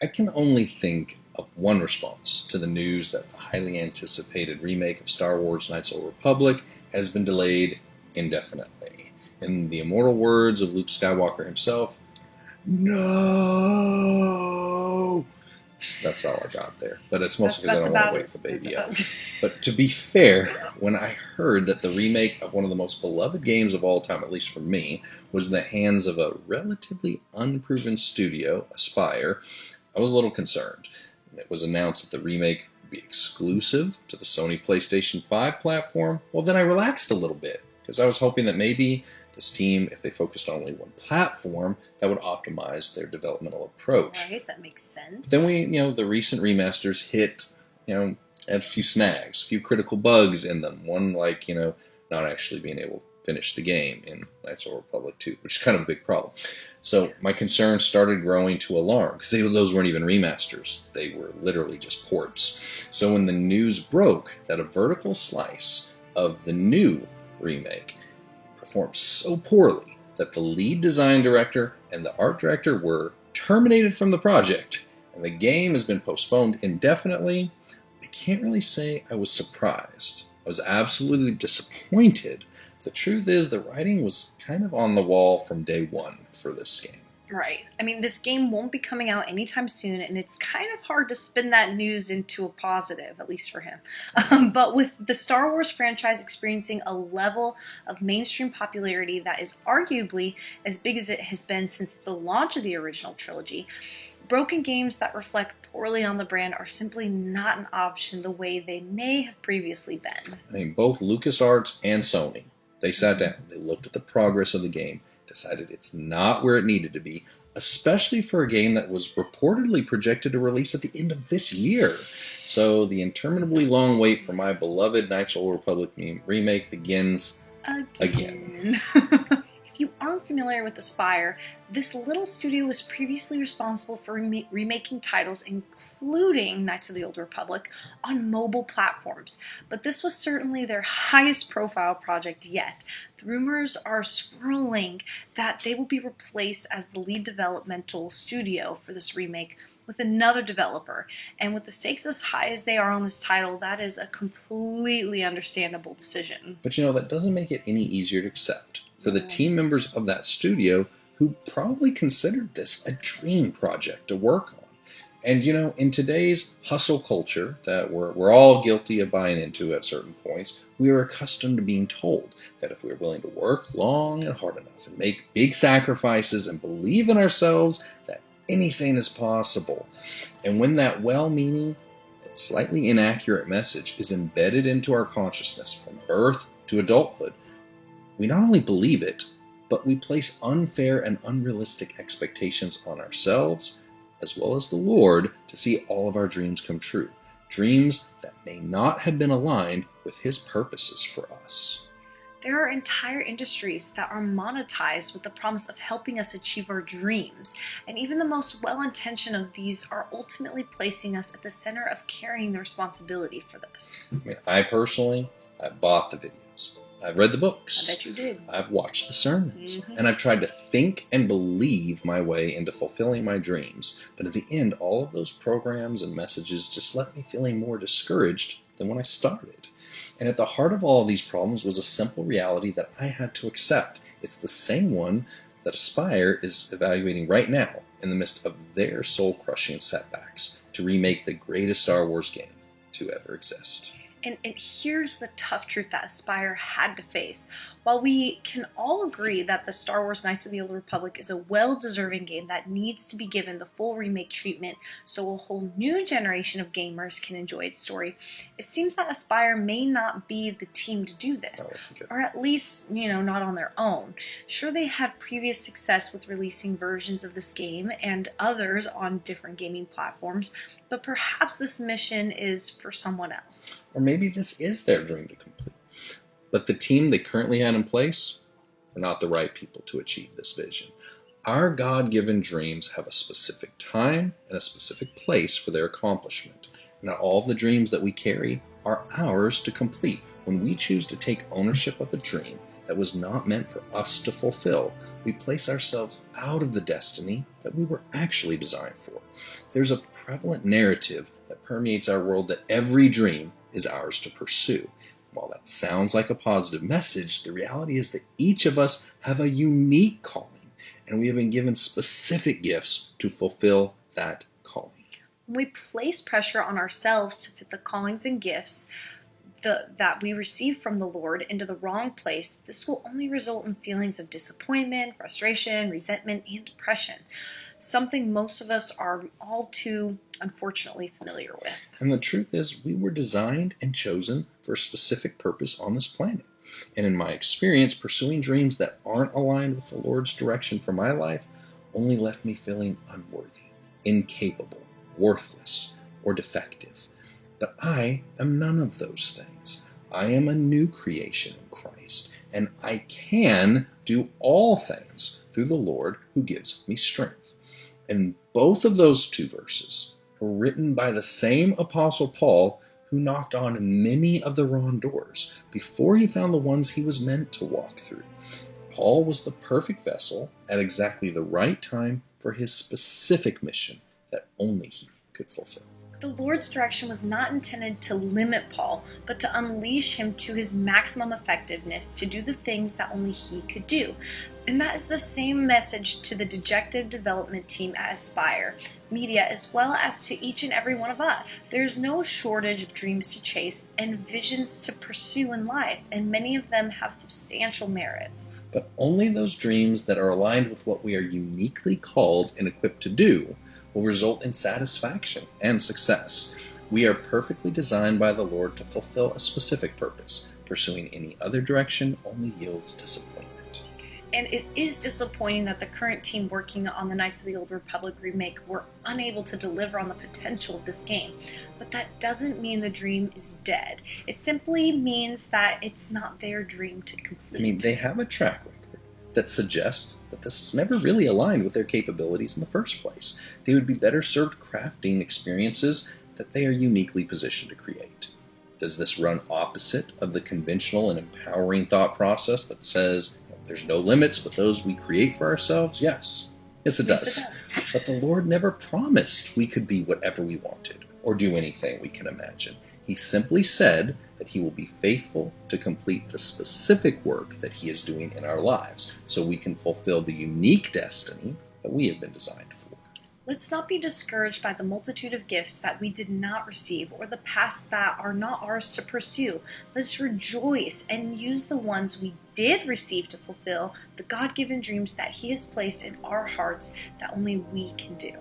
I can only think of one response to the news that the highly anticipated remake of Star Wars Knights of the Old Republic has been delayed indefinitely. In the immortal words of Luke Skywalker himself, no! That's all I got there. But it's mostly because I don't want to wake the baby up. But to be fair, when I heard that the remake of one of the most beloved games of all time, at least for me, was in the hands of a relatively unproven studio, Aspyr, I was a little concerned. It was announced that the remake would be exclusive to the Sony PlayStation 5 platform. Well, then I relaxed a little bit, because I was hoping that maybe this team, if they focused on only one platform, that would optimize their developmental approach. Right, that makes sense. Then the recent remasters hit, had a few snags, a few critical bugs in them. One like, not actually being able to finish the game in Knights of the Republic 2, which is kind of a big problem. So my concerns started growing to alarm, because those weren't even remasters. They were literally just ports. So when the news broke that a vertical slice of the new remake performed so poorly that the lead design director and the art director were terminated from the project, and the game has been postponed indefinitely, I can't really say I was surprised. I was absolutely disappointed. The truth is, the writing was kind of on the wall from day one for this game. Right. I mean, this game won't be coming out anytime soon, and it's kind of hard to spin that news into a positive, at least for him. But with the Star Wars franchise experiencing a level of mainstream popularity that is arguably as big as it has been since the launch of the original trilogy, broken games that reflect poorly on the brand are simply not an option the way they may have previously been. I mean, both LucasArts and Sony, they sat down, they looked at the progress of the game, decided it's not where it needed to be, especially for a game that was reportedly projected to release at the end of this year. So the interminably long wait for my beloved Knights of the Old Republic remake begins again. If you aren't familiar with Aspyr, this little studio was previously responsible for remaking titles including Knights of the Old Republic on mobile platforms, but this was certainly their highest profile project yet. The rumors are swirling that they will be replaced as the lead developmental studio for this remake with another developer, and with the stakes as high as they are on this title, that is a completely understandable decision. But that doesn't make it any easier to accept for the team members of that studio who probably considered this a dream project to work on. And in today's hustle culture that we're all guilty of buying into at certain points, we are accustomed to being told that if we're willing to work long and hard enough and make big sacrifices and believe in ourselves, that anything is possible. And when that well-meaning, slightly inaccurate message is embedded into our consciousness from birth to adulthood, we not only believe it, but we place unfair and unrealistic expectations on ourselves, as well as the Lord, to see all of our dreams come true. Dreams that may not have been aligned with His purposes for us. There are entire industries that are monetized with the promise of helping us achieve our dreams, and even the most well-intentioned of these are ultimately placing us at the center of carrying the responsibility for this. I bought the videos. I've read the books. I bet you did. I've watched the sermons. And I've tried to think and believe my way into fulfilling my dreams. But at the end, all of those programs and messages just left me feeling more discouraged than when I started. And at the heart of all of these problems was a simple reality that I had to accept. It's the same one that Aspyr is evaluating right now in the midst of their soul-crushing setbacks to remake the greatest Star Wars game to ever exist. And here's the tough truth that Aspyr had to face. While we can all agree that the Star Wars Knights of the Old Republic is a well-deserving game that needs to be given the full remake treatment so a whole new generation of gamers can enjoy its story, it seems that Aspyr may not be the team to do this. Or at least, not on their own. Sure, they had previous success with releasing versions of this game and others on different gaming platforms, but perhaps this mission is for someone else. Or maybe this is their dream to complete. But the team they currently had in place are not the right people to achieve this vision. Our God-given dreams have a specific time and a specific place for their accomplishment. Not all of the dreams that we carry are ours to complete. When we choose to take ownership of a dream that was not meant for us to fulfill, we place ourselves out of the destiny that we were actually designed for. There's a prevalent narrative that permeates our world that every dream is ours to pursue. While that sounds like a positive message, the reality is that each of us have a unique calling, and we have been given specific gifts to fulfill that calling. When we place pressure on ourselves to fit the callings and gifts that we receive from the Lord into the wrong place, this will only result in feelings of disappointment, frustration, resentment, and depression. Something most of us are all too, unfortunately, familiar with. And the truth is, we were designed and chosen for a specific purpose on this planet. And in my experience, pursuing dreams that aren't aligned with the Lord's direction for my life only left me feeling unworthy, incapable, worthless, or defective. But I am none of those things. I am a new creation in Christ, and I can do all things through the Lord who gives me strength. And both of those two verses were written by the same Apostle Paul, who knocked on many of the wrong doors before he found the ones he was meant to walk through. Paul was the perfect vessel at exactly the right time for his specific mission that only he could fulfill. The Lord's direction was not intended to limit Paul, but to unleash him to his maximum effectiveness to do the things that only he could do. And that is the same message to the dejected development team at Aspire Media, as well as to each and every one of us. There's no shortage of dreams to chase and visions to pursue in life, and many of them have substantial merit. But only those dreams that are aligned with what we are uniquely called and equipped to do will result in satisfaction and success. We are perfectly designed by the Lord to fulfill a specific purpose. Pursuing any other direction only yields disappointment. And it is disappointing that the current team working on the Knights of the Old Republic remake were unable to deliver on the potential of this game. But that doesn't mean the dream is dead. It simply means that it's not their dream to complete. They have a track record that suggests that this is never really aligned with their capabilities in the first place. They would be better served crafting experiences that they are uniquely positioned to create. Does this run opposite of the conventional and empowering thought process that says there's no limits but those we create for ourselves? Yes. Yes, it does. But the Lord never promised we could be whatever we wanted or do anything we can imagine. He simply said that he will be faithful to complete the specific work that he is doing in our lives so we can fulfill the unique destiny that we have been designed for. Let's not be discouraged by the multitude of gifts that we did not receive or the past that are not ours to pursue. Let's rejoice and use the ones we did receive to fulfill the God-given dreams that he has placed in our hearts that only we can do.